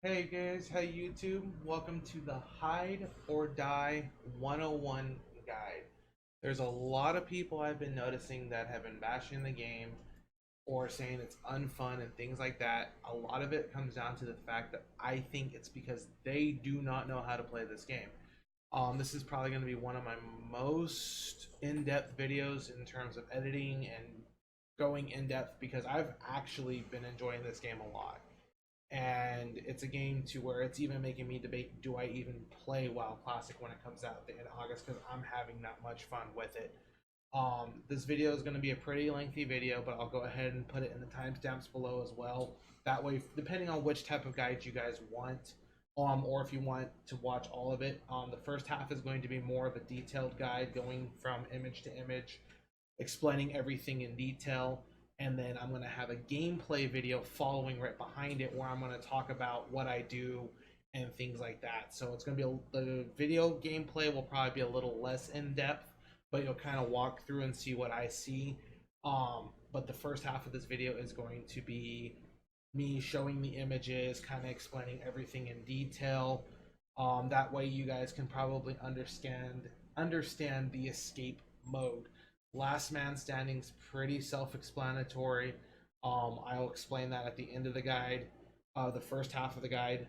Hey guys, hey YouTube, welcome to the Hide or Die 101 guide. There's a lot of people I've been noticing that have been bashing the game or saying it's unfun and things like that. A lot of it comes down to the fact that I think it's because they do not know how to play this game. This is probably going to be one of my most in-depth videos in terms of editing and going in-depth because I've actually been enjoying this game a lot, and it's a game to where it's even making me debate, do I even play WoW Classic when it comes out at the end of August, because I'm having that much fun with it. This video is going to be a pretty lengthy video, but I'll go ahead and put it in the timestamps below as well. That way, depending on which type of guide you guys want, or if you want to watch all of it, the first half is going to be more of a detailed guide, going from image to image, explaining everything in detail, and then I'm going to have a gameplay video following right behind it where I'm going to talk about what I do and things like that. So it's going to be the video gameplay will probably be a little less in depth, but you'll kind of walk through and see what I see. But the first half of this video is going to be me showing the images, kind of explaining everything in detail. That way you guys can probably understand the escape mode. Last man standing's pretty self-explanatory. I'll explain that at the end of the guide, the first half of the guide.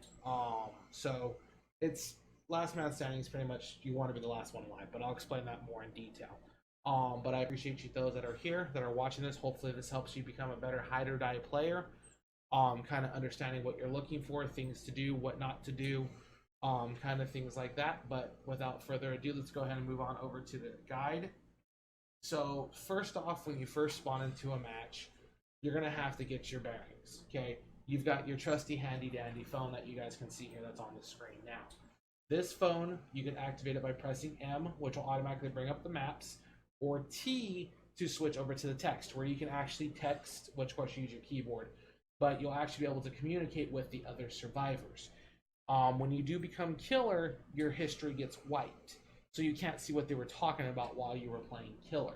So it's last man standing is pretty much you want to be the last one alive, but I'll explain that more in detail. But I appreciate you those that are here that are watching this. Hopefully this helps you become a better hide or die player. Kind of understanding what you're looking for, things to do, what not to do, kind of things like that. But without further ado, let's go ahead and move on over to the guide. So first off, when you first spawn into a match, you're going to have to get your bearings, okay? You've got your trusty handy dandy phone that you guys can see here that's on the screen now. This phone, you can activate it by pressing M, which will automatically bring up the maps, or T to switch over to the text, where you can actually text, which of course you use your keyboard, but you'll actually be able to communicate with the other survivors. When you do become killer, your history gets wiped, so you can't see what they were talking about while you were playing killer.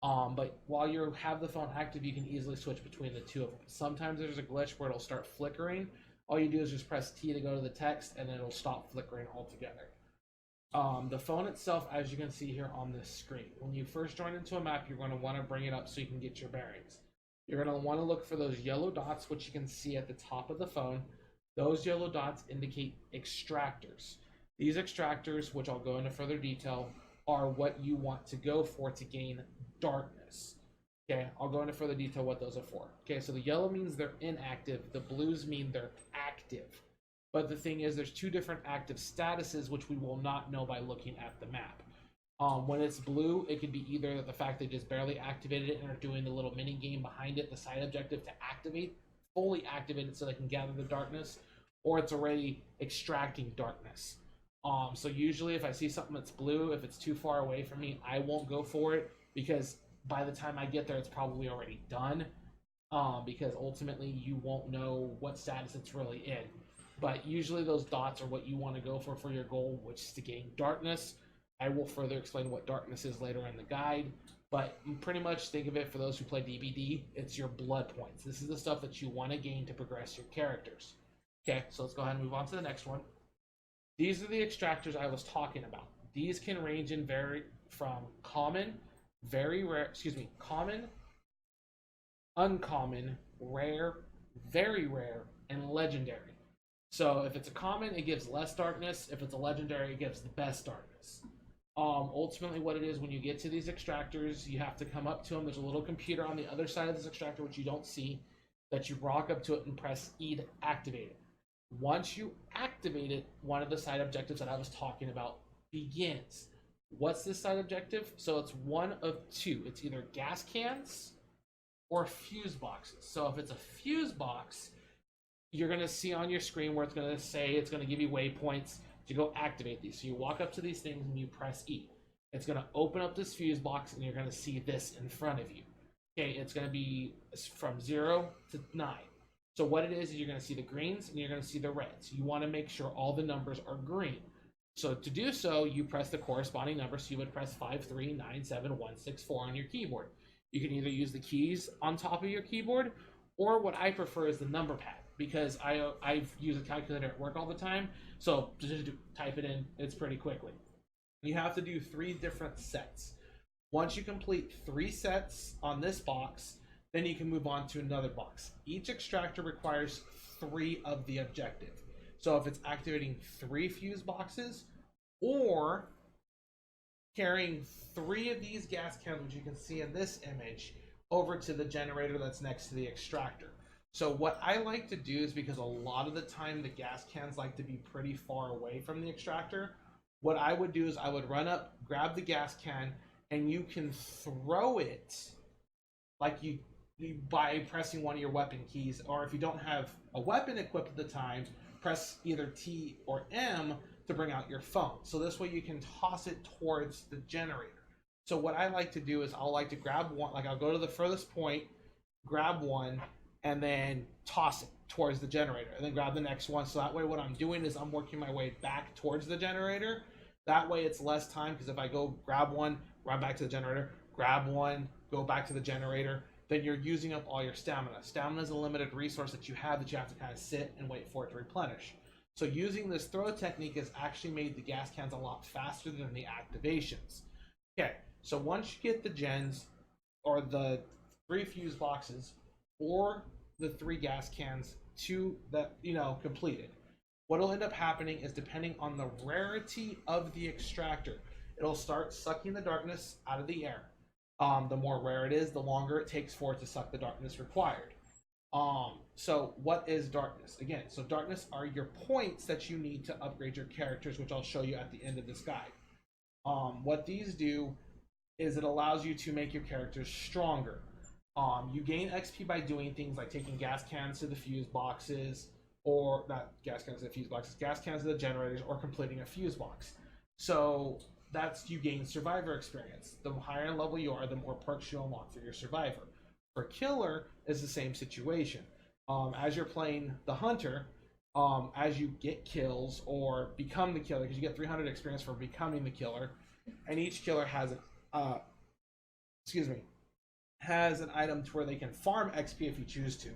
But while you have the phone active, you can easily switch between the two of them. Sometimes there's a glitch where it'll start flickering. All you do is just press T to go to the text, and then it'll stop flickering altogether. The phone itself, as you can see here on this screen, when you first join into a map, you're going to want to bring it up so you can get your bearings. You're going to want to look for those yellow dots, which you can see at the top of the phone. Those yellow dots indicate extractors. These extractors, which I'll go into further detail, are what you want to go for to gain darkness. Okay, I'll go into further detail what those are for. Okay, so the yellow means they're inactive, the blues mean they're active. But the thing is, there's two different active statuses, which we will not know by looking at the map. When it's blue, it could be either the fact they just barely activated it and are doing the little mini game behind it, the side objective to activate, fully activate it so they can gather the darkness, or it's already extracting darkness. So usually if I see something that's blue, if it's too far away from me, I won't go for it, because by the time I get there, it's probably already done. Because ultimately you won't know what status it's really in. But usually those dots are what you want to go for your goal, which is to gain darkness. I will further explain what darkness is later in the guide. But pretty much think of it, for those who play DBD, it's your blood points. This is the stuff that you want to gain to progress your characters. Okay, so let's go ahead and move on to the next one. These are the extractors I was talking about. These can range in from common, very rare, common, uncommon, rare, very rare, and legendary. So if it's a common, it gives less darkness. If it's a legendary, it gives the best darkness. Ultimately what it is, when you get to these extractors, you have to come up to them. There's a little computer on the other side of this extractor, which you don't see, that you walk up to it and press E to activate it. Once you activate it, one of the side objectives that I was talking about begins. What's this side objective? So it's one of two. It's either gas cans or fuse boxes. So if it's a fuse box, you're going to see on your screen where it's going to say, it's going to give you waypoints to go activate these. So you walk up to these things and you press E. It's going to open up this fuse box and you're going to see this in front of you. Okay, it's going to be from 0 to 9. So what it is you're going to see the greens and you're going to see the reds. You want to make sure all the numbers are green. So to do so, you press the corresponding number. So you would press 5397164 on your keyboard. You can either use the keys on top of your keyboard, or what I prefer is the number pad. because I've used a calculator at work all the time. So just type it in, it's pretty quickly. You have to do 3 different sets. Once you complete 3 sets on this box, then you can move on to another box. Each extractor requires 3 of the objective. So if it's activating 3 fuse boxes or carrying 3 of these gas cans, which you can see in this image, over to the generator that's next to the extractor. So what I like to do is, because a lot of the time the gas cans like to be pretty far away from the extractor, what I would do is I would run up, grab the gas can, and you can throw it like you by pressing one of your weapon keys, or if you don't have a weapon equipped at the time, press either T or M to bring out your phone. So this way you can toss it towards the generator. So what I like to do is I'll like to grab one, like I'll go to the furthest point, grab one, and then toss it towards the generator, and then grab the next one. So that way what I'm doing is I'm working my way back towards the generator. That way it's less time, because if I go grab one, run back to the generator, grab one, go back to the generator, then you're using up all your stamina. Stamina is a limited resource that you have to kind of sit and wait for it to replenish. So using this throw technique has actually made the gas cans a lot faster than the activations. Okay, so once you get the gens, or the 3 fuse boxes, or the 3 gas cans to that, completed, what'll end up happening is, depending on the rarity of the extractor, it'll start sucking the darkness out of the air. The more rare it is, the longer it takes for it to suck the darkness required. So what is darkness? Again, so darkness are your points that you need to upgrade your characters, which I'll show you at the end of this guide. What these do is it allows you to make your characters stronger. You gain XP by doing things like taking gas cans to the fuse boxes, or not gas cans to the fuse boxes, gas cans to the generators, or completing a fuse box. So that's, you gain survivor experience. The higher level you are, the more perks you unlock for your survivor. For killer is the same situation. As you're playing the hunter, as you get kills or become the killer, because you get 300 experience for becoming the killer, and each killer has has an item to where they can farm XP if you choose to.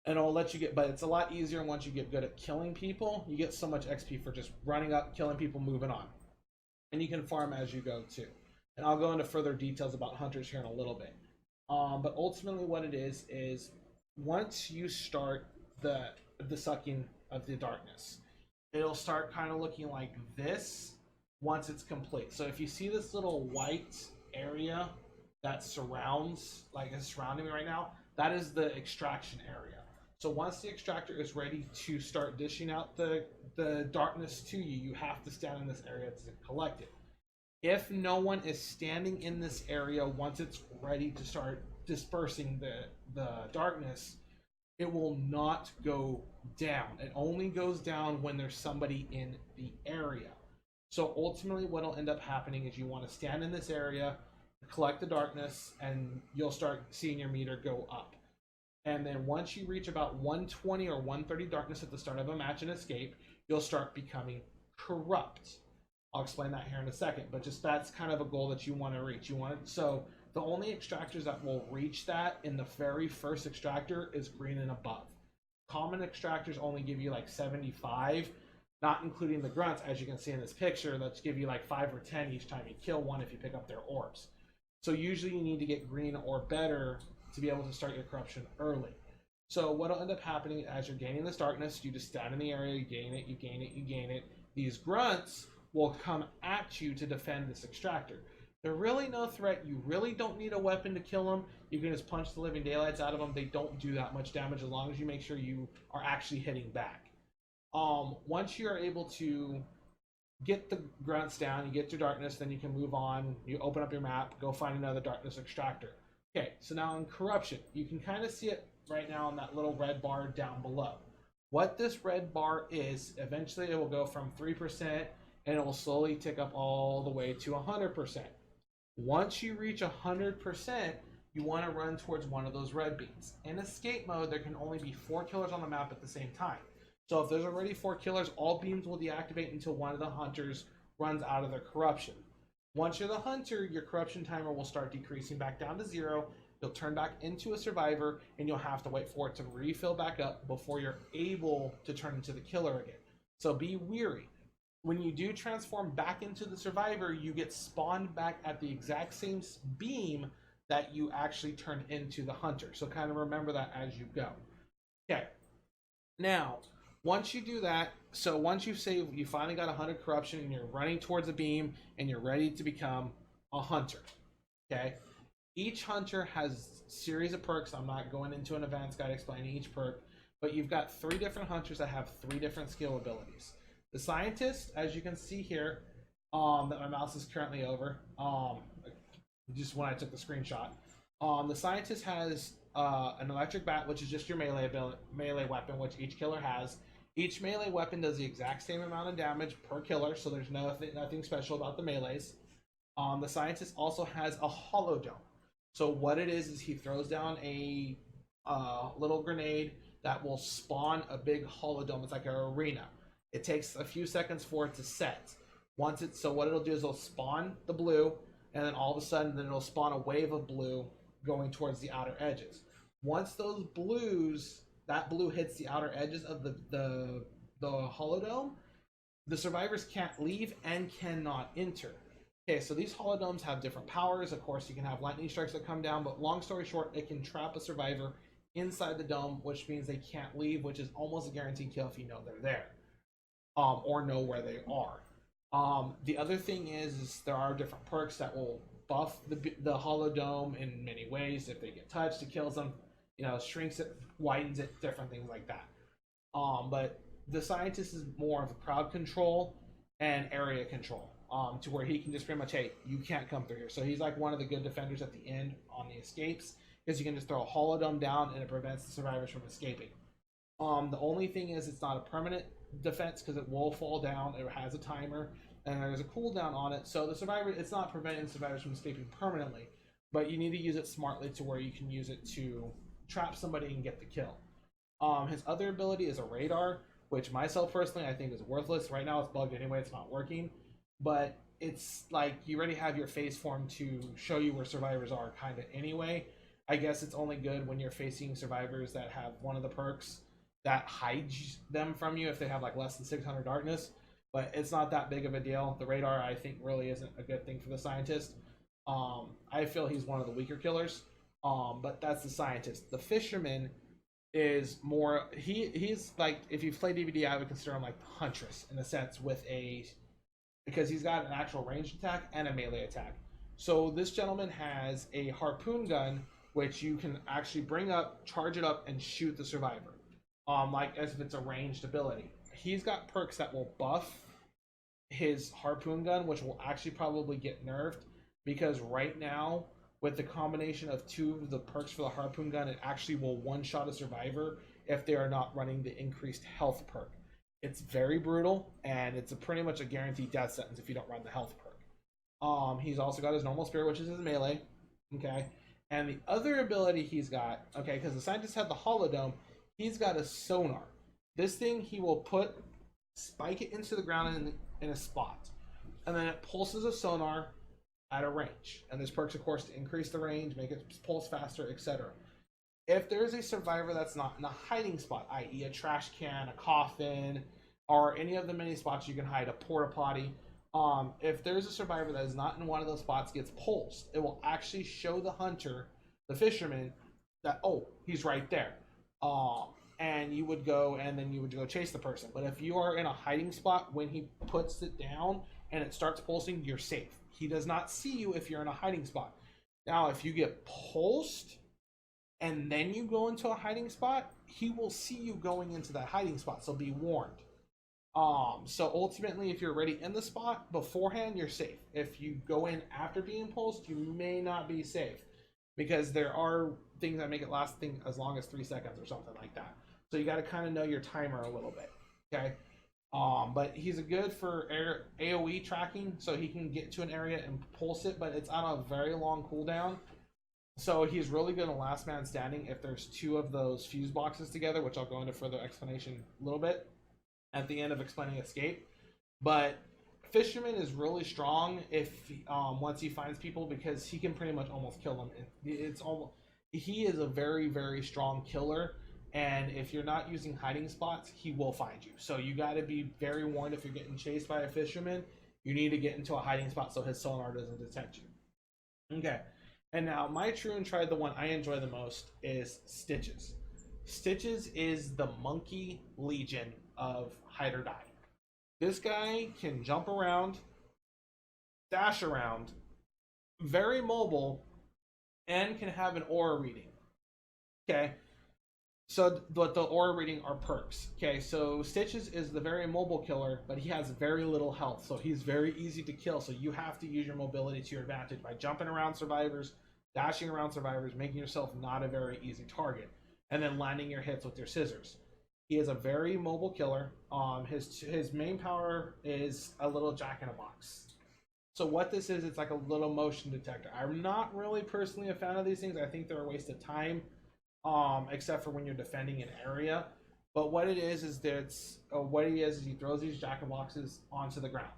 And it'll let you get, but it's a lot easier once you get good at killing people. You get so much XP for just running up, killing people, moving on. And you can farm as you go too. And I'll go into further details about hunters here in a little bit. But ultimately what it is once you start the sucking of the darkness, it'll start kind of looking like this once it's complete. So if you see this little white area that surrounds, like it's surrounding me right now, that is the extraction area. So once the extractor is ready to start dishing out the darkness to you, you have to stand in this area to collect it. If no one is standing in this area once it's ready to start dispersing the darkness, it will not go down. It only goes down when there's somebody in the area. So ultimately what'll end up happening is you want to stand in this area, collect the darkness, and you'll start seeing your meter go up. And then once you reach about 120 or 130 darkness at the start of a match and escape, you'll start becoming corrupt. I'll explain that here in a second, but just that's kind of a goal that you want to reach. So the only extractors that will reach that in the very first extractor is green and above. Common extractors only give you like 75, not including the grunts, as you can see in this picture. That's give you like 5 or 10 each time you kill one if you pick up their orbs. So usually you need to get green or better to be able to start your corruption early. So what'll end up happening as you're gaining this darkness, you just stand in the area, you gain it, you gain it, you gain it. These grunts will come at you to defend this extractor. They're really no threat. You really don't need a weapon to kill them. You can just punch the living daylights out of them. They don't do that much damage as long as you make sure you are actually hitting back. Once you're able to get the grunts down, you get your darkness, then you can move on. You open up your map, go find another darkness extractor. Okay, so now in corruption, you can kind of see it right now on that little red bar down below. What this red bar is, eventually it will go from 3% and it will slowly tick up all the way to 100%. Once you reach 100%, you want to run towards one of those red beams. In escape mode, there can only be 4 killers on the map at the same time. So if there's already 4 killers, all beams will deactivate until one of the hunters runs out of their corruption. Once you're the hunter, your corruption timer will start decreasing back down to 0, You'll turn back into a survivor, and you'll have to wait for it to refill back up before you're able to turn into the killer again. So be weary. When you do transform back into the survivor, you get spawned back at the exact same beam that you actually turned into the hunter. So kind of remember that as you go. Okay. Now, once you do that, so once you say you finally got 100 corruption and you're running towards a beam and you're ready to become a hunter. Okay. Each hunter has a series of perks. I'm not going into an advanced guide explaining each perk, but you've got 3 different hunters that have 3 different skill abilities. The scientist, as you can see here, that my mouse is currently over, just when I took the screenshot. The scientist has an electric bat, which is just your melee weapon, which each killer has. Each melee weapon does the exact same amount of damage per killer, so there's nothing special about the melees. The scientist also has a hollow dome. So what it is he throws down a little grenade that will spawn a big hollow dome. It's like an arena. It takes a few seconds for it to set. So what it'll do is it'll spawn the blue, and then all of a sudden then it'll spawn a wave of blue going towards the outer edges. Once that blue hits the outer edges of the holodome, the survivors can't leave and cannot enter. Okay, so these holodomes have different powers. Of course, you can have lightning strikes that come down, but long story short, it can trap a survivor inside the dome, which means they can't leave, which is almost a guaranteed kill if you know they're there, or know where they are. The other thing is there are different perks that will buff the holodome in many ways. If they get touched, it kills them. Shrinks it, widens it, different things like that. But the scientist is more of a crowd control and area control. To where he can just pretty much, hey, you can't come through here. So he's like one of the good defenders at the end on the escapes, because you can just throw a holodome down and it prevents the survivors from escaping. The only thing is it's not a permanent defense because it will fall down. It has a timer and there's a cooldown on it. So it's not preventing survivors from escaping permanently, but you need to use it smartly to where you can use it to trap somebody and get the kill. His other ability is a radar, which myself personally I think is worthless. Right now it's bugged anyway, it's not working. But it's like you already have your face form to show you where survivors are kind of anyway. I guess it's only good when you're facing survivors that have one of the perks that hides them from you if they have like less than 600 darkness. But it's not that big of a deal. The radar, I think, really isn't a good thing for the scientist. I feel he's one of the weaker killers. But that's the scientist. The fisherman is more... He's like, if you play DVD, I would consider him like the Huntress in a sense because he's got an actual ranged attack and a melee attack. So this gentleman has a harpoon gun, which you can actually bring up, charge it up, and shoot the survivor. Like as if it's a ranged ability. He's got perks that will buff his harpoon gun, which will actually probably get nerfed, because right now, with the combination of 2 of the perks for the harpoon gun, it actually will one-shot a survivor if they are not running the increased health perk. It's very brutal, and it's pretty much a guaranteed death sentence if you don't run the health perk. He's also got his normal spear, which is his melee. Okay, and the other ability he's got, okay, because the scientist had the holodome, he's got a sonar. This thing he will spike it into the ground in a spot, and then it pulses a sonar at a range. And there's perks, of course, to increase the range, make it pulse faster, etc. If there's a survivor that's not in a hiding spot, i.e. a trash can, a coffin, or any of the many spots you can hide, a porta potty, if there's a survivor that is not in one of those spots, gets pulsed, it will actually show the hunter, the fisherman, that, oh, he's right there. And you would go chase the person. But if you are in a hiding spot, when he puts it down and it starts pulsing, you're safe. He does not see you if you're in a hiding spot. Now, if you get pulsed and then you go into a hiding spot, he will see you going into that hiding spot, so be warned. So ultimately, if you're already in the spot beforehand, you're safe. If you go in after being pulsed, you may not be safe, because there are things that make it last as long as 3 seconds or something like that. So you got to kind of know your timer a little bit, okay? But he's good for AoE tracking, so he can get to an area and pulse it, but it's on a very long cooldown. So he's really good on last man standing if there's 2 of those fuse boxes together, which I'll go into further explanation a little bit at the end of explaining escape. But Fisherman is really strong if once he finds people, because he can pretty much almost kill them. It's almost he is a very, very strong killer. And if you're not using hiding spots, he will find you. So you got to be very warned if you're getting chased by a fisherman. You need to get into a hiding spot so his sonar doesn't detect you. Okay. And now my true and tried, the one I enjoy the most is Stitches. Stitches is the monkey legion of hide or die. This guy can jump around, dash around, very mobile, and can have an aura reading. Okay. So what the aura reading are perks. Okay, so Stitches is the very mobile killer, but he has very little health, so he's very easy to kill. So you have to use your mobility to your advantage by jumping around survivors, dashing around survivors, making yourself not a very easy target, and then landing your hits with your scissors. He is a very mobile killer. His main power is a little jack in a box. So what this is, it's like a little motion detector. I'm not really personally a fan of these things. I think they're a waste of time, except for when you're defending an area. But what it is that what he is he throws these jack in boxes onto the ground.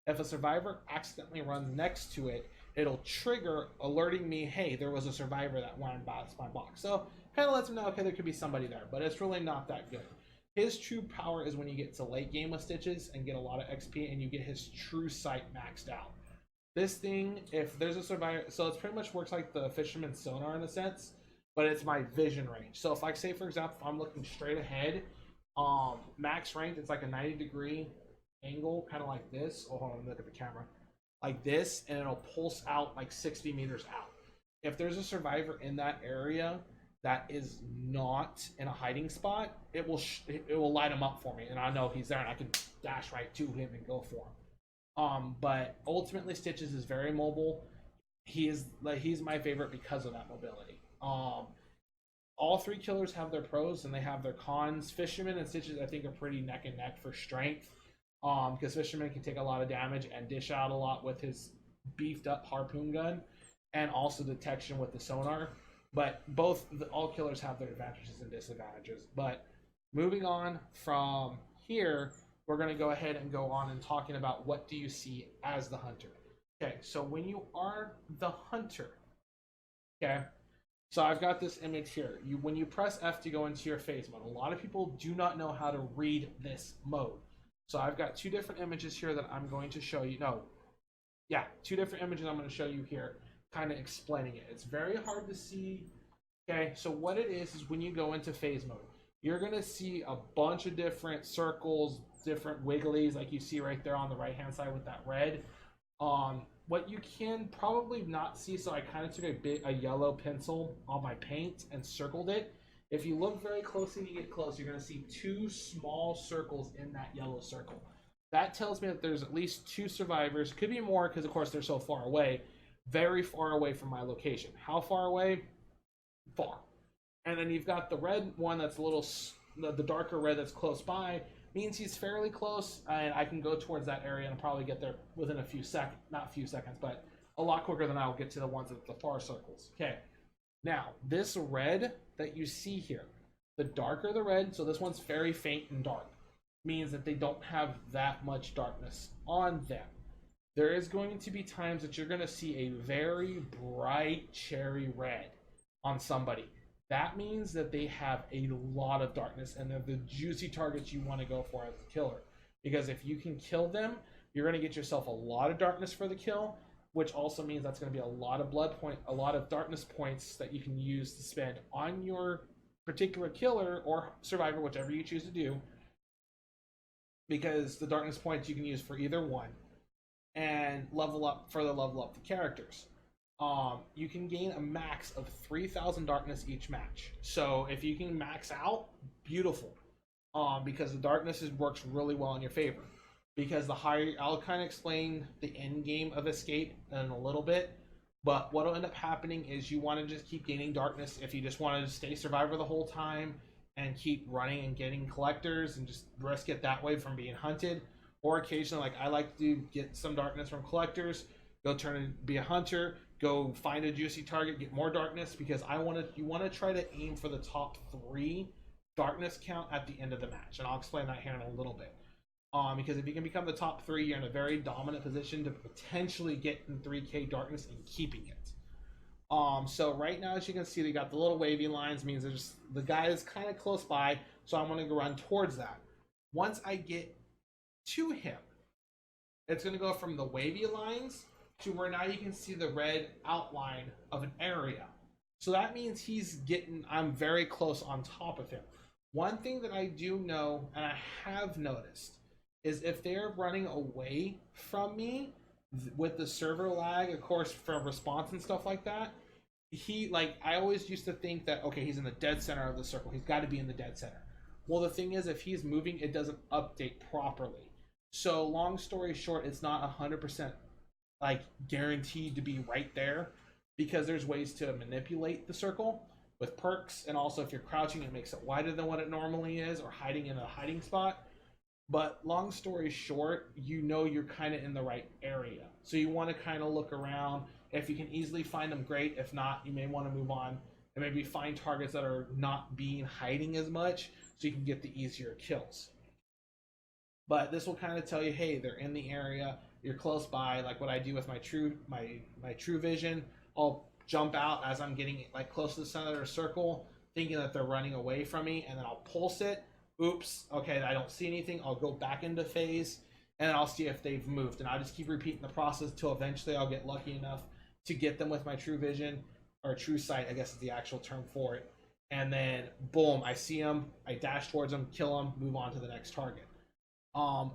If a survivor accidentally runs next to it, it'll trigger alerting me, hey, there was a survivor that went past my box. So kind of lets him know, okay, there could be somebody there, but it's really not that good. His true power is when you get to late game with Stitches and get a lot of XP and you get his true sight maxed out. This thing, if there's a survivor, so it pretty much works like the fisherman's sonar in a sense, but it's my vision range. So if, like, say for example, if I'm looking straight ahead, max ranked, it's like a 90-degree angle, kind of like this. Oh, hold on, look at the camera, like this, and it'll pulse out like 60 meters out. If there's a survivor in that area that is not in a hiding spot, it will light him up for me, and I know he's there, and I can dash right to him and go for him. But ultimately, Stitches is very mobile. He's my favorite because of that mobility. All three killers have their pros and they have their cons. Fisherman and Stitches, I think, are pretty neck and neck for strength. Because Fisherman can take a lot of damage and dish out a lot with his beefed up harpoon gun, and also detection with the sonar. But all killers have their advantages and disadvantages. But moving on from here, we're going to go ahead and go on and talking about what do you see as the hunter. Okay, so when you are the hunter, okay, so I've got this image here. When you press F to go into your phase mode, a lot of people do not know how to read this mode. So I've got two different images here that I'm going to show you. Two different images I'm going to show you here, kind of explaining it. It's very hard to see. Okay, so what it is when you go into phase mode, you're going to see a bunch of different circles, different wigglies, like you see right there on the right-hand side with that red. What you can probably not see, so I kind of took a yellow pencil on my paint and circled it. If you look very closely and you get close, you're going to see two small circles in that yellow circle. That tells me that there's at least two survivors. Could be more because, of course, they're so far away. Very far away from my location. How far away? Far. And then you've got the red one that's the darker red that's close by. Means he's fairly close, and I can go towards that area and probably get there within a few seconds. Not a few seconds, but a lot quicker than I'll get to the ones at the far circles. Okay. Now, this red that you see here, the darker the red, so this one's very faint and dark, means that they don't have that much darkness on them. There is going to be times that you're going to see a very bright cherry red on somebody. That means that they have a lot of darkness and they're the juicy targets you want to go for as a killer. Because if you can kill them, you're going to get yourself a lot of darkness for the kill, which also means that's going to be a lot of darkness points that you can use to spend on your particular killer or survivor, whichever you choose to do. Because the darkness points you can use for either one and further level up the characters. You can gain a max of 3,000 darkness each match. So if you can max out, beautiful. Because the darkness works really well in your favor. Because I'll kind of explain the end game of Escape in a little bit. But what will end up happening is you want to just keep gaining darkness. If you just want to stay survivor the whole time and keep running and getting collectors and just risk it that way from being hunted. Or occasionally, like I like to get some darkness from collectors, go turn and be a hunter, go find a juicy target, get more darkness, because you want to try to aim for the top 3 darkness count at the end of the match. And I'll explain that here in a little bit. Because if you can become the top 3, you're in a very dominant position to potentially get in 3k darkness and keeping it. So right now, as you can see, they got the little wavy lines, means there's the guy is kind of close by, so I'm going to run towards that. Once I get to him, it's going to go from the wavy lines to where now you can see the red outline of an area. So that means I'm very close on top of him. One thing that I do know, and I have noticed, is if they're running away from me with the server lag, of course, from response and stuff like that, I always used to think that, okay, he's in the dead center of the circle. He's got to be in the dead center. Well, the thing is, if he's moving, it doesn't update properly. So, long story short, it's not 100% guaranteed to be right there because there's ways to manipulate the circle with perks, and also if you're crouching, it makes it wider than what it normally is, or hiding in a hiding spot. But long story short, you're kind of in the right area. So you want to kind of look around. If you can easily find them, great. If not, you may want to move on and maybe find targets that are not being hiding as much so you can get the easier kills. But this will kind of tell you, hey, they're in the area. You're close by. Like what I do with my true vision, I'll jump out as I'm getting close to the center of the circle, thinking that they're running away from me, and then I'll pulse it. Oops, okay, I don't see anything. I'll go back into phase, and then I'll see if they've moved. And I'll just keep repeating the process until eventually I'll get lucky enough to get them with my true vision, or true sight, I guess is the actual term for it. And then, boom, I see them, I dash towards them, kill them, move on to the next target.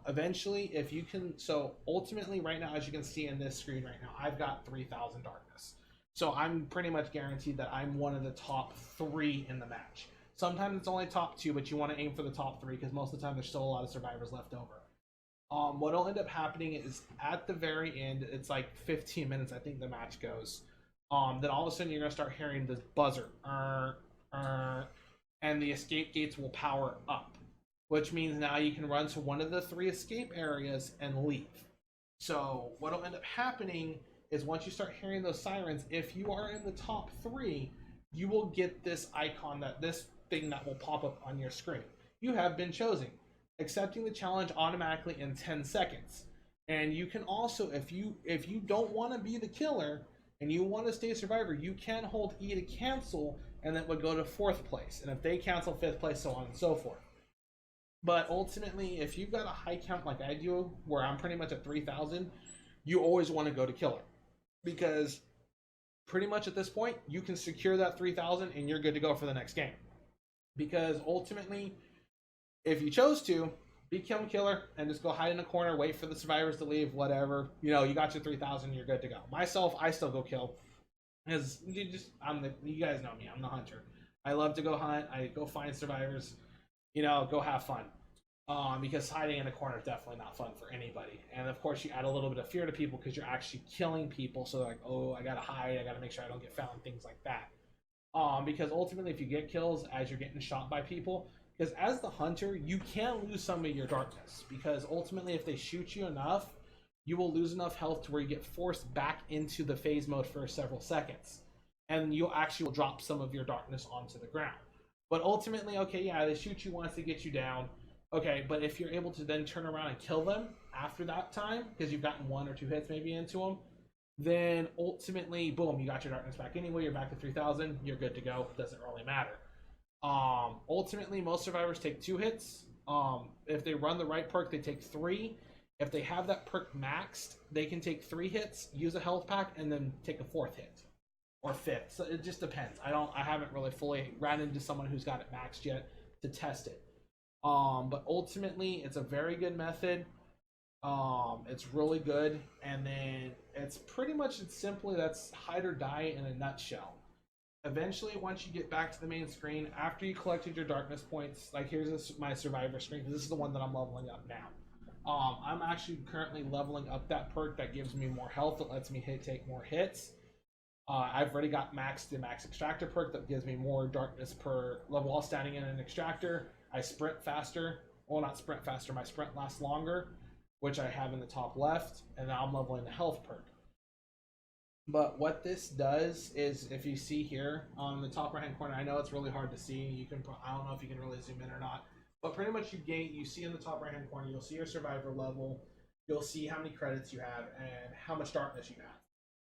Eventually, if you can, so ultimately right now, as you can see in this screen right now, I've got 3,000 darkness. So I'm pretty much guaranteed that I'm one of the top 3 in the match. Sometimes it's only top 2, but you want to aim for the top 3 because most of the time there's still a lot of survivors left over. What'll end up happening is at the very end, it's like 15 minutes, I think the match goes. Then all of a sudden you're gonna start hearing this buzzer, and the escape gates will power up, which means now you can run to one of the 3 escape areas and leave. So what'll end up happening is once you start hearing those sirens, if you are in the top 3, you will get this icon, this thing that will pop up on your screen. You have been chosen, accepting the challenge automatically in 10 seconds. And you can also, if you don't want to be the killer and you want to stay a survivor, you can hold E to cancel, and that would go to 4th place. And if they cancel, 5th place, so on and so forth. But ultimately, if you've got a high count like I do, where I'm pretty much at 3,000, you always want to go to killer, because pretty much at this point you can secure that 3,000 and you're good to go for the next game. Because ultimately, if you chose to become killer and just go hide in a corner, wait for the survivors to leave, whatever, you got your 3,000, you're good to go. Myself, I still go kill, because you guys know me, I'm the hunter. I love to go hunt. I go find survivors, go have fun. Because hiding in a corner is definitely not fun for anybody. And of course, you add a little bit of fear to people because you're actually killing people. So like, oh, I gotta hide. I gotta make sure I don't get found. Things like that. Because ultimately, if you get kills as you're getting shot by people, because as the hunter, you can lose some of your darkness. Because ultimately, if they shoot you enough, you will lose enough health to where you get forced back into the phase mode for several seconds, and you actually will drop some of your darkness onto the ground. But ultimately, okay, yeah, they shoot you once to get you down. Okay, but if you're able to then turn around and kill them after that time, because you've gotten 1 or 2 hits maybe into them, then ultimately, boom, you got your darkness back anyway. You're back to 3,000. You're good to go. Doesn't really matter. Ultimately, most survivors take 2 hits. If they run the right perk, they take 3. If they have that perk maxed, they can take 3 hits, use a health pack, and then take a 4th hit or 5th. So it just depends. I haven't really fully ran into someone who's got it maxed yet to test it. But ultimately, it's a very good method. It's really good, and then it's pretty much that's hide or die in a nutshell. Eventually, once you get back to the main screen, after you collected your darkness points, like here's my survivor screen, because this is the one that I'm leveling up now. I'm actually currently leveling up that perk that gives me more health, that lets me take more hits. I've already got the max extractor perk that gives me more darkness per level while standing in an extractor. I sprint faster. Well, not sprint faster, my sprint lasts longer, which I have in the top left, and now I'm leveling the health perk. But what this does is, if you see here on the top right hand corner, I know it's really hard to see. I don't know if you can really zoom in or not, but pretty much you see in the top right hand corner, you'll see your survivor level, you'll see how many credits you have and how much darkness you have.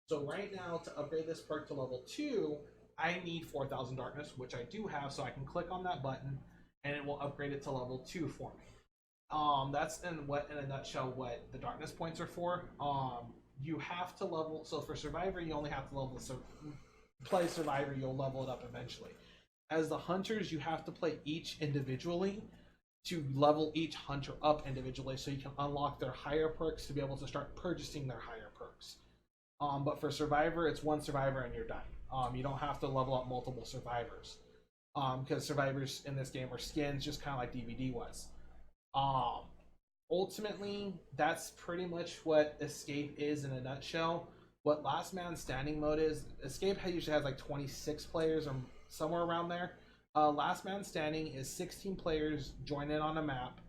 So right now, to upgrade this perk to level 2, I need 4,000 darkness, which I do have, so I can click on that button, and it will upgrade it to level 2 for me. That's in a nutshell what the darkness points are for. You have to level. So for survivor, you only have to level. So play survivor, you'll level it up eventually. As the hunters, you have to play each individually to level each hunter up individually, so you can unlock their higher perks to be able to start purchasing their higher perks. But for survivor, it's one survivor and you're done. You don't have to level up multiple survivors because survivors in this game are skins, just kind of like DVD was. Um, Ultimately, that's pretty much what Escape is in a nutshell. What Last Man Standing mode is, Escape usually has like 26 players or somewhere around there. Last Man Standing is 16 players join in on a map,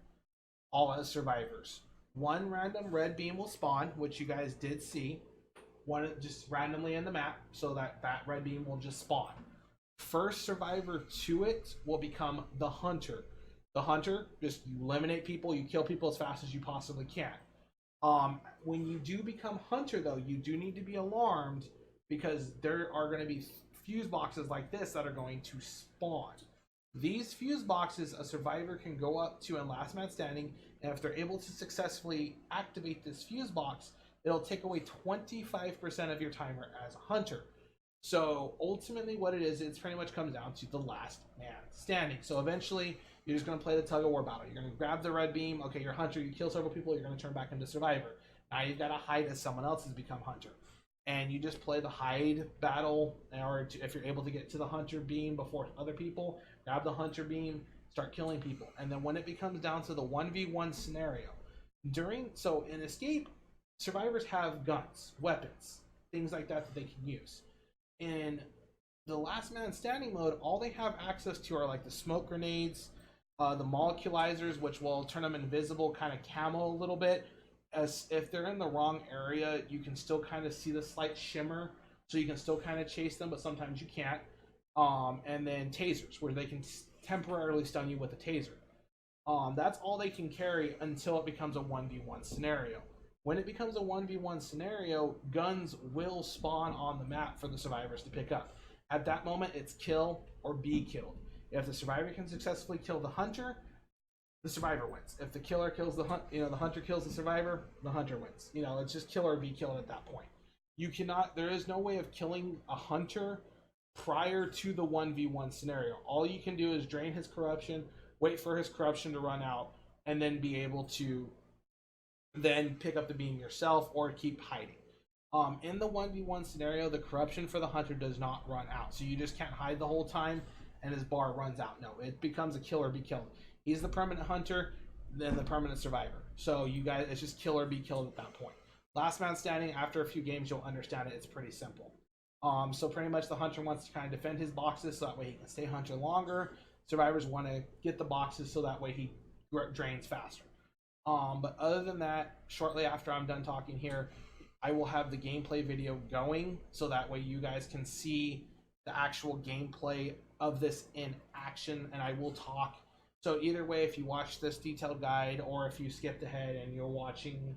all as survivors. One random red beam will spawn, which you guys did see, one just randomly in the map, so that red beam will just spawn. First survivor to it will become the hunter. The hunter, just you eliminate people, you kill people as fast as you possibly can. When you do become hunter, though, you do need to be alarmed because there are going to be fuse boxes like this that are going to spawn. These fuse boxes, a survivor can go up to in Last Man Standing, and if they're able to successfully activate this fuse box, it'll take away 25% of your timer as a hunter. So ultimately what it is, it pretty much comes down to the last man standing. So eventually you're just going to play the tug of war battle. You're going to grab the red beam. Okay, you're hunter. You kill several people. You're going to turn back into survivor. Now you've got to hide as someone else has become hunter. And you just play the hide battle, or if you're able to get to the hunter beam before other people, grab the hunter beam, start killing people. And then when it becomes down to the 1v1 scenario, so in Escape, survivors have guns, weapons, things like that they can use. In the Last Man Standing mode, all they have access to are like the smoke grenades, the moleculizers, which will turn them invisible, kind of camo a little bit. As if they're in the wrong area, you can still kind of see the slight shimmer, so you can still kind of chase them, but sometimes you can't. And then tasers, where they can temporarily stun you with a taser. That's all they can carry until it becomes a 1v1 scenario. When it becomes a 1v1 scenario, guns will spawn on the map for the survivors to pick up. At that moment, it's kill or be killed. If the survivor can successfully kill the hunter, the survivor wins. If the killer kills the the hunter kills the survivor, the hunter wins. It's just kill or be killed at that point. There is no way of killing a hunter prior to the 1v1 scenario. All you can do is drain his corruption, wait for his corruption to run out, and then be able to then pick up the beam yourself or keep hiding. In the 1v1 scenario, the corruption for the hunter does not run out. So you just can't hide the whole time and his bar runs out. No, it becomes a kill or be killed. He's the permanent hunter, then the permanent survivor. So you guys, it's just kill or be killed at that point. Last Man Standing, after a few games, you'll understand it. It's pretty simple. So pretty much the hunter wants to kind of defend his boxes so that way he can stay hunter longer. Survivors want to get the boxes so that way he drains faster. But other than that, shortly after I'm done talking here, I will have the gameplay video going so that way you guys can see the actual gameplay of this in action, and I will talk. So either way, if you watch this detailed guide or if you skipped ahead and you're watching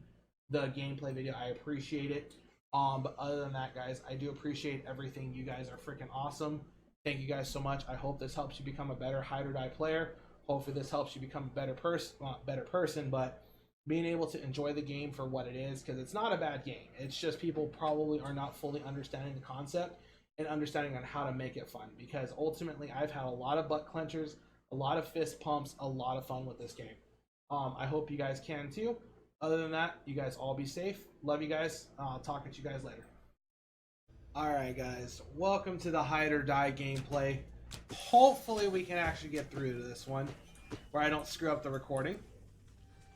the gameplay video, I appreciate it. But other than that, guys, I do appreciate everything. You guys are freaking awesome. Thank you guys so much. I hope this helps you become a better hide or die player. Hopefully this helps you become a better person, not better person, but being able to enjoy the game for what it is, because it's not a bad game. It's just people probably are not fully understanding the concept and understanding on how to make it fun, because ultimately I've had a lot of butt clenchers, a lot of fist pumps, a lot of fun with this game. I hope you guys can too. Other than that, you guys all be safe. Love you guys. I'll talk at you guys later. Alright guys, welcome to the hide or die gameplay. Hopefully we can actually get through to this one where I don't screw up the recording.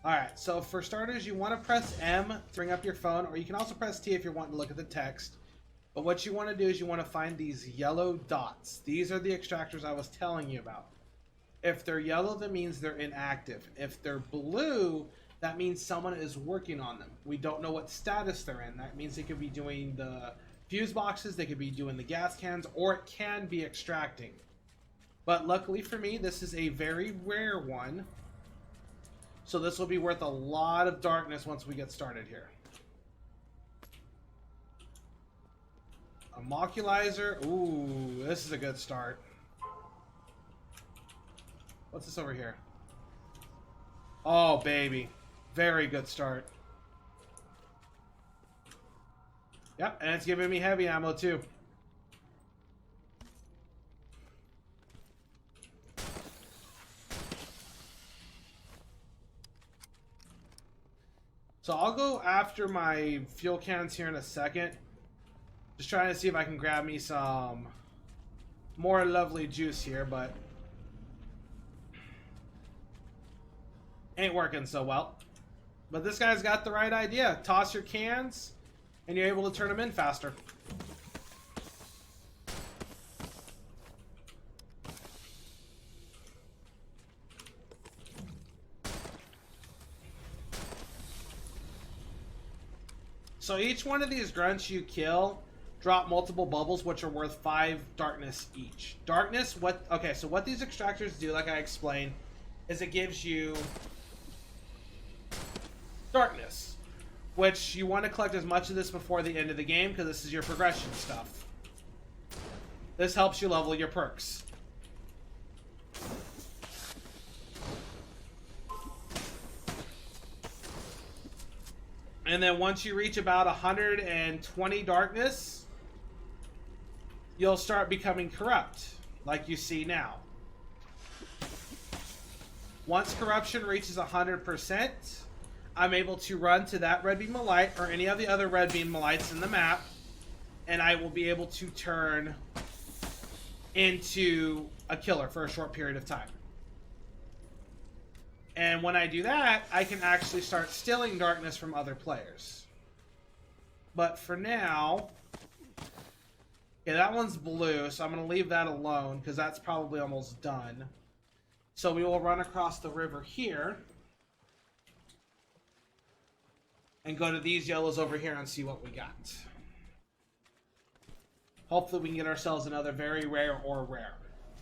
Alright, so for starters, you want to press M to bring up your phone, or you can also press T if you're wanting to look at the text. But what you want to do is you want to find these yellow dots. These are the extractors I was telling you about. If they're yellow, that means they're inactive. If they're blue, that means someone is working on them. We don't know what status they're in. That means they could be doing the fuse boxes, they could be doing the gas cans, or it can be extracting. But luckily for me, this is a very rare one. So this will be worth a lot of darkness once we get started here. A Moculizer. Ooh, this is a good start. What's this over here? Oh, baby. Very good start. Yep, and it's giving me heavy ammo, too. So I'll go after my fuel cans here in a second. Just trying to see if I can grab me some more lovely juice here, but ain't working so well. But this guy's got the right idea. Toss your cans, and you're able to turn them in faster. So each one of these grunts you kill drop multiple bubbles, which are worth 5 darkness each. Darkness, what? Okay, so what these extractors do, like I explained, is it gives you darkness, which you want to collect as much of this before the end of the game, because this is your progression stuff. This helps you level your perks. And then once you reach about 120 darkness, you'll start becoming corrupt, like you see now. Once corruption reaches 100%, I'm able to run to that red beam of light or any of the other red beam of lights in the map, and I will be able to turn into a killer for a short period of time. And when I do that, I can actually start stealing darkness from other players. But for now, okay, that one's blue, so I'm going to leave that alone because that's probably almost done. So we will run across the river here and go to these yellows over here and see what we got. Hopefully we can get ourselves another very rare or rare.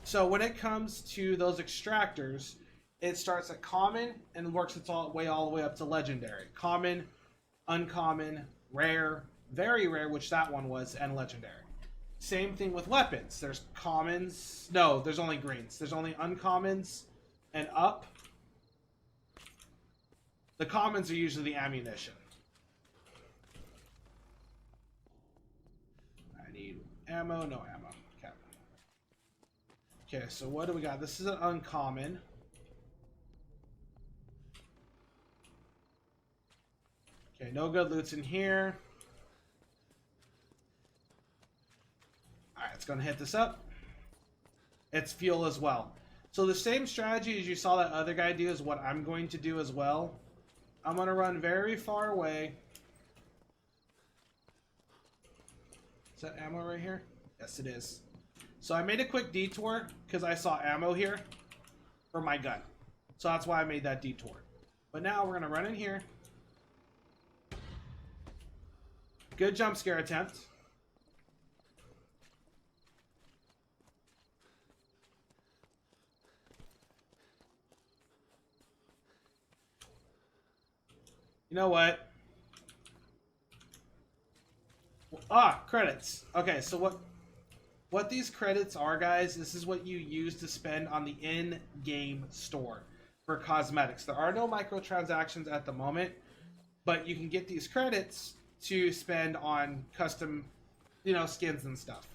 So when it comes to those extractors, it starts at common and works its way all the way up to legendary. Common, uncommon, rare, very rare, which that one was, and legendary. Same thing with weapons. There's commons. No, there's only greens. There's only uncommons and up. The commons are usually the ammunition. I need ammo. No ammo. Okay. Okay, so what do we got? This is an uncommon. Okay, no good loot's in here. Alright, it's going to hit this up. It's fuel as well. So the same strategy as you saw that other guy do is what I'm going to do as well. I'm going to run very far away. Is that ammo right here? Yes, it is. So I made a quick detour because I saw ammo here for my gun. So that's why I made that detour. But now we're going to run in here. Good jump scare attempt. You know what? Ah, credits. Okay, so what these credits are, guys, this is what you use to spend on the in-game store for cosmetics. There are no microtransactions at the moment, but you can get these credits to spend on custom, skins and stuff.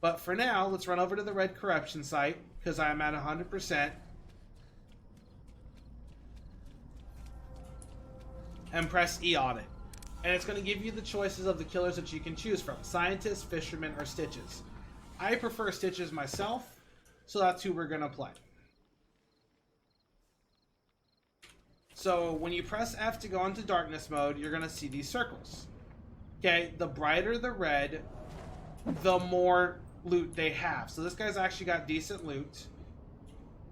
But for now, let's run over to the red corruption site, because I'm at 100%. And press E on it. And it's going to give you the choices of the killers that you can choose from. Scientists, fishermen, or Stitches. I prefer Stitches myself, so that's who we're going to play. So when you press F to go into darkness mode, you're going to see these circles. Okay, the brighter the red, the more loot they have. So this guy's actually got decent loot.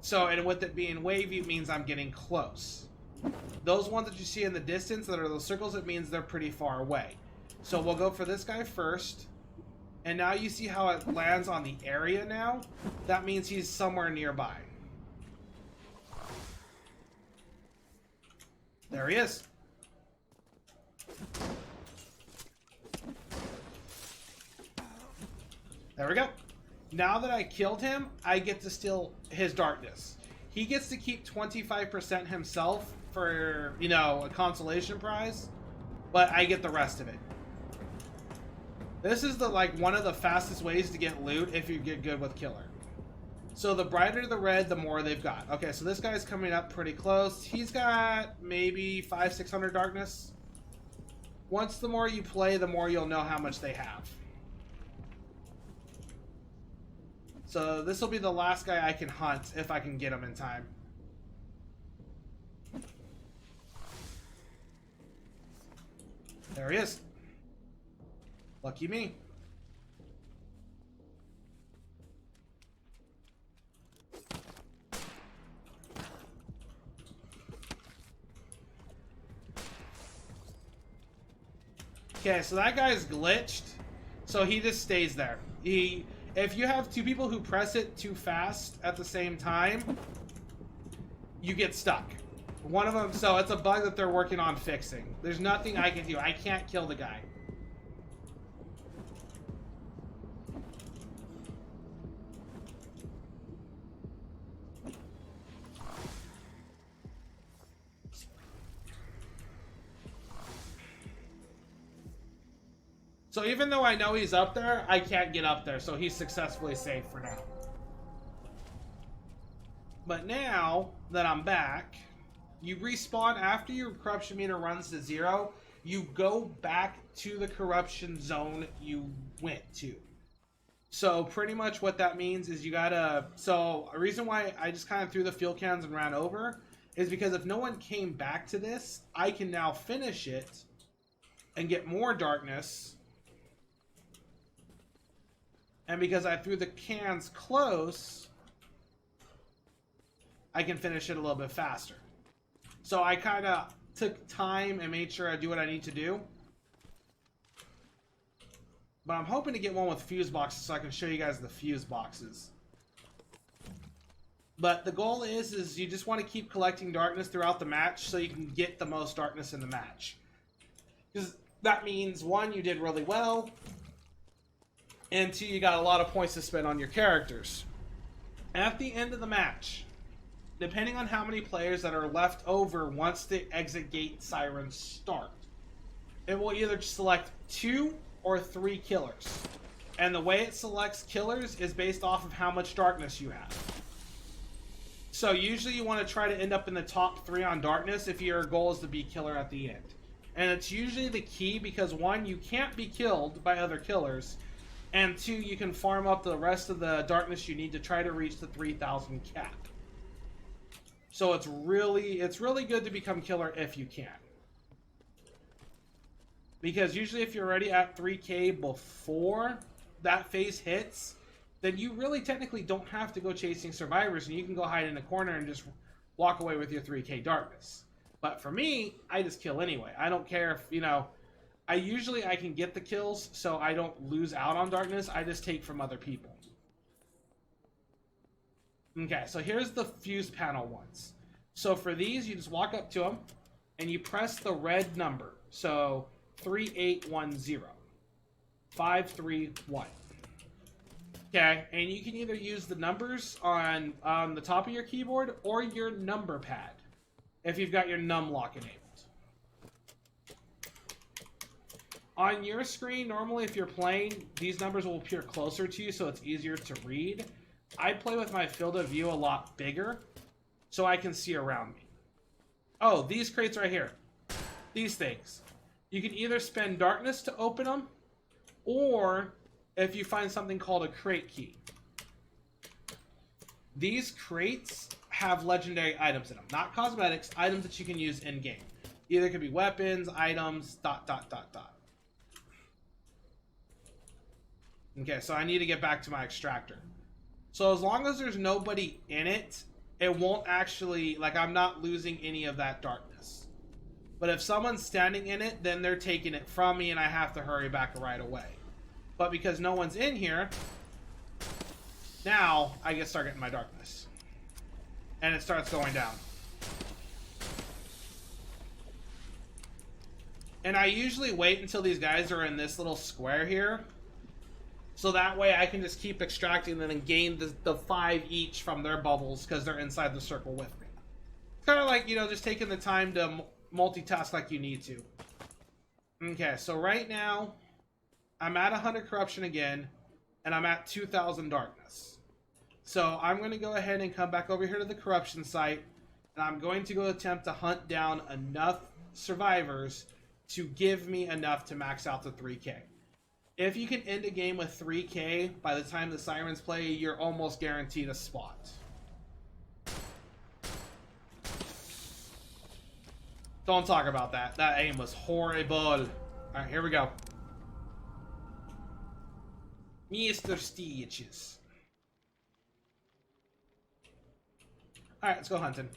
So, and with it being wavy, it means I'm getting close. Those ones that you see in the distance that are those circles, it means they're pretty far away. So we'll go for this guy first. And now you see how it lands on the area now? That means he's somewhere nearby. There he is. There we go. Now that I killed him, I get to steal his darkness. He gets to keep 25% himself for, you know, a consolation prize, but I get the rest of it. This is the one of the fastest ways to get loot if you get good with killer. So the brighter the red, the more they've got. Okay, so this guy's coming up pretty close. He's got maybe 500-600 darkness. Once the more you play, the more you'll know how much they have. So this will be the last guy I can hunt if I can get him in time. There he is. Lucky me. Okay, so that guy's glitched, so he just stays there. If you have two people who press it too fast at the same time, you get stuck. One of them, so it's a bug that they're working on fixing. There's nothing I can do. I can't kill the guy. So even though I know he's up there, I can't get up there, so he's successfully safe for now. But now that I'm back, you respawn after your corruption meter runs to 0. You go back to the corruption zone you went to. So pretty much what that means is you gotta... So a reason why I just kind of threw the fuel cans and ran over is because if no one came back to this, I can now finish it and get more darkness. And because I threw the cans close, I can finish it a little bit faster. So I kind of took time and made sure I do what I need to do. But I'm hoping to get one with fuse boxes so I can show you guys the fuse boxes. But the goal is you just want to keep collecting darkness throughout the match so you can get the most darkness in the match. Because that means, one, you did really well, and two, you got a lot of points to spend on your characters. At the end of the match, depending on how many players that are left over once the exit gate sirens start, it will either select 2 or 3 killers. And the way it selects killers is based off of how much darkness you have. So usually you want to try to end up in the top 3 on darkness if your goal is to be killer at the end. And it's usually the key because, one, you can't be killed by other killers, and 2, you can farm up the rest of the darkness you need to try to reach the 3,000 cap. So it's really good to become killer if you can. Because usually if you're already at 3k before that phase hits, then you really technically don't have to go chasing survivors, and you can go hide in a corner and just walk away with your 3k darkness. But for me, I just kill anyway. I don't care if, you know, I can get the kills so I don't lose out on darkness. I just take from other people. Okay, so here's the fuse panel ones. So for these, you just walk up to them and you press the red number. So 3810, 531. Okay, and you can either use the numbers on the top of your keyboard or your number pad if you've got your num lock enabled. On your screen, normally if you're playing, these numbers will appear closer to you so it's easier to read. I play with my field of view a lot bigger so I can see around me. Oh, these crates right here. These things. You can either spend darkness to open them, or if you find something called a crate key. These crates have legendary items in them. Not cosmetics, items that you can use in-game. Either it could be weapons, items, ... Okay, so I need to get back to my extractor. So as long as there's nobody in it, it won't actually, I'm not losing any of that darkness. But if someone's standing in it, then they're taking it from me and I have to hurry back right away. But because no one's in here, now I get to start getting my darkness. And it starts going down. And I usually wait until these guys are in this little square here. So that way I can just keep extracting them and gain the 5 each from their bubbles because they're inside the circle with me. It's kind of like, you know, just taking the time to multitask like you need to. Okay, so right now I'm at 100 corruption again, and I'm at 2,000 darkness. So I'm going to go ahead and come back over here to the corruption site, and I'm going to go attempt to hunt down enough survivors to give me enough to max out the 3K. If you can end a game with 3K by the time the sirens play, you're almost guaranteed a spot. Don't talk about that. That aim was horrible. Alright, here we go. Mr. Stitches. Alright, let's go hunting.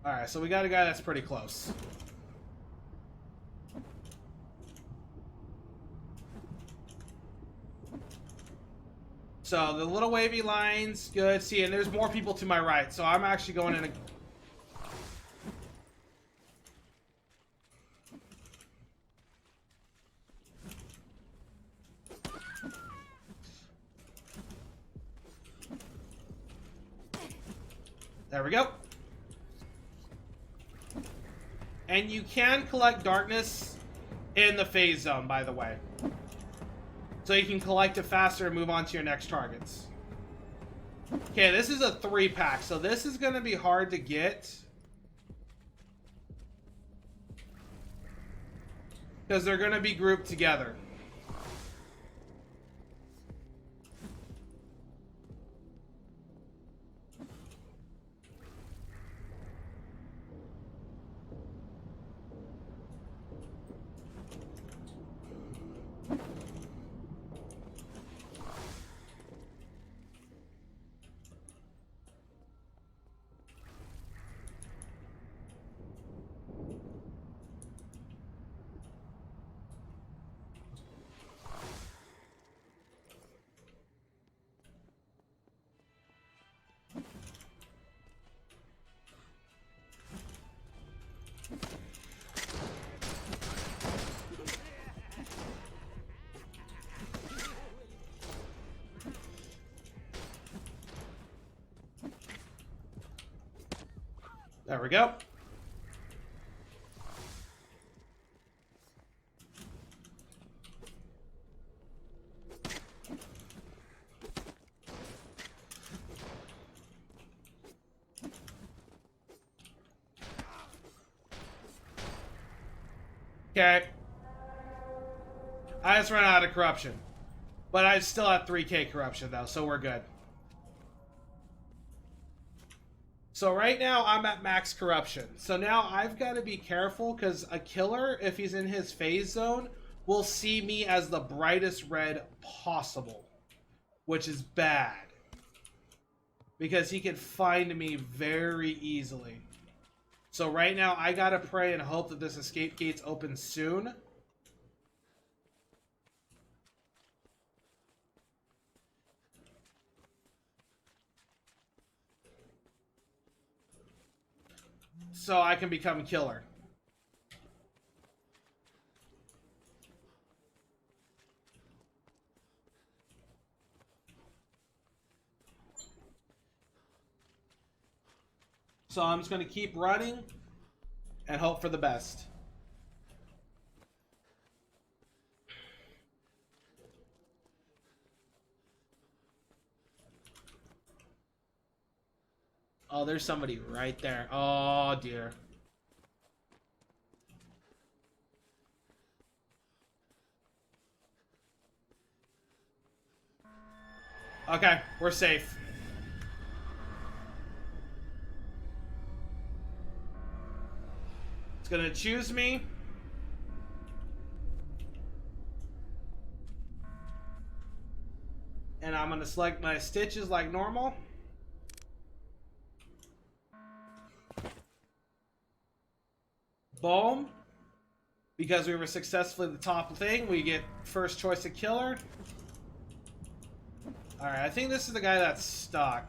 Alright, so we got a guy that's pretty close. So the little wavy lines, good. See, and there's more people to my right, so I'm actually going in a... There we go. And you can collect darkness in the phase zone, by the way. So you can collect it faster and move on to your next targets. Okay, this is a 3-pack, so this is going to be hard to get. Because they're going to be grouped together. There we go. Okay. I just ran out of corruption. But I still have 3K corruption, though, so we're good. So right now, I'm at max corruption. So now I've got to be careful, because a killer, if he's in his phase zone, will see me as the brightest red possible. Which is bad. Because he can find me very easily. So right now, I gotta pray and hope that this escape gate's open soon. So I can become killer. So I'm just going to keep running and hope for the best. Oh, there's somebody right there. Oh, dear. Okay, we're safe. It's gonna choose me. And I'm gonna select my stitches like normal. Boom. Because we were successfully the top thing, we get first choice of killer. Alright, I think this is the guy that's stuck.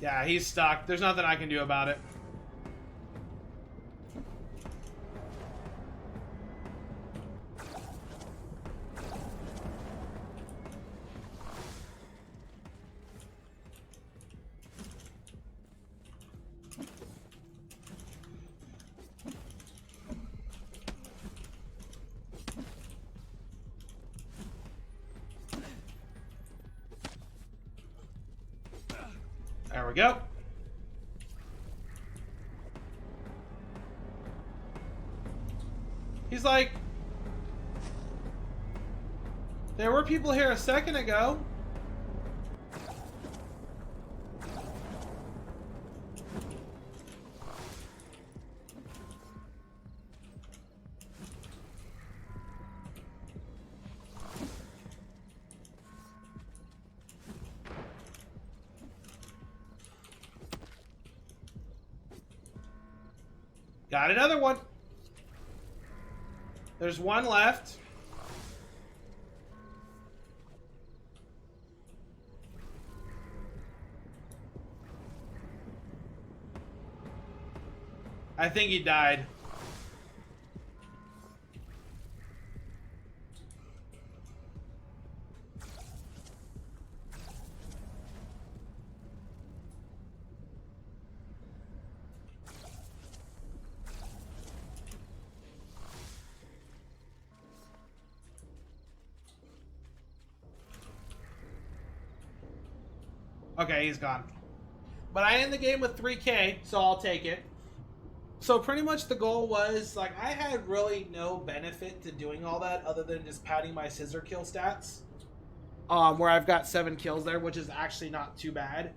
Yeah, he's stuck. There's nothing I can do about it. There we go. He's like, there were people here a second ago. Got another one. There's one left. I think he died. Okay, he's gone. But I end the game with 3K, so I'll take it. So pretty much the goal was, like, I had really no benefit to doing all that other than just padding my scissor kill stats. Where I've got 7 kills there, which is actually not too bad.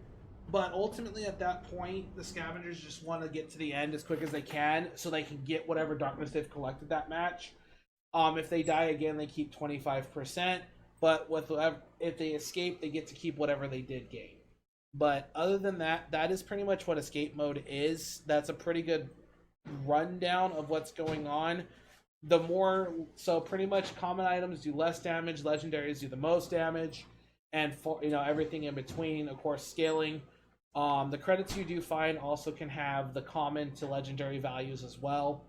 But ultimately at that point, the scavengers just want to get to the end as quick as they can so they can get whatever darkness they've collected that match. If they die again, they keep 25%. But if they escape, they get to keep whatever they did gain. But other than that, that is pretty much what escape mode is. That's a pretty good rundown of what's going on. So pretty much common items do less damage, legendaries do the most damage, and for everything in between. Of course, scaling. The credits you do find also can have the common to legendary values as well.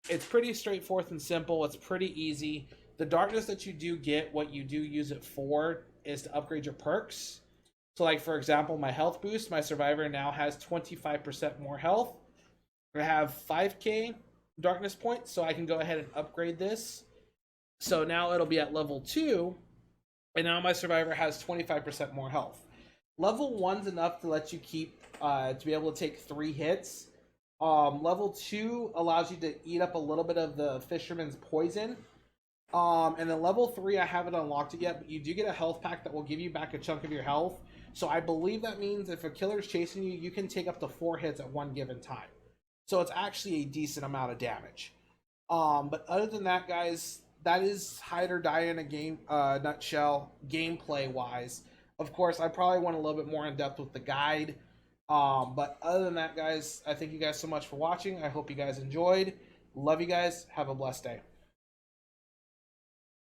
It's pretty straightforward and simple. It's pretty easy. The darkness that you do get, what you do use it for is to upgrade your perks. So, like, for example, my health boost, my survivor now has 25% more health. I have 5k darkness points, so I can go ahead and upgrade this. So now it'll be at level 2, and now my survivor has 25% more health. Level 1's enough to let you keep, to be able to take 3 hits. Level 2 allows you to eat up a little bit of the fisherman's poison. And then level 3, I haven't unlocked it yet, but you do get a health pack that will give you back a chunk of your health. So I believe that means if a killer's chasing you, you can take up to 4 hits at one given time. So it's actually a decent amount of damage. But other than that, guys, that is hide or die in a game nutshell, gameplay wise. Of course, I probably went a little bit more in depth with the guide. But other than that, guys, I thank you guys so much for watching. I hope you guys enjoyed. Love you guys. Have a blessed day.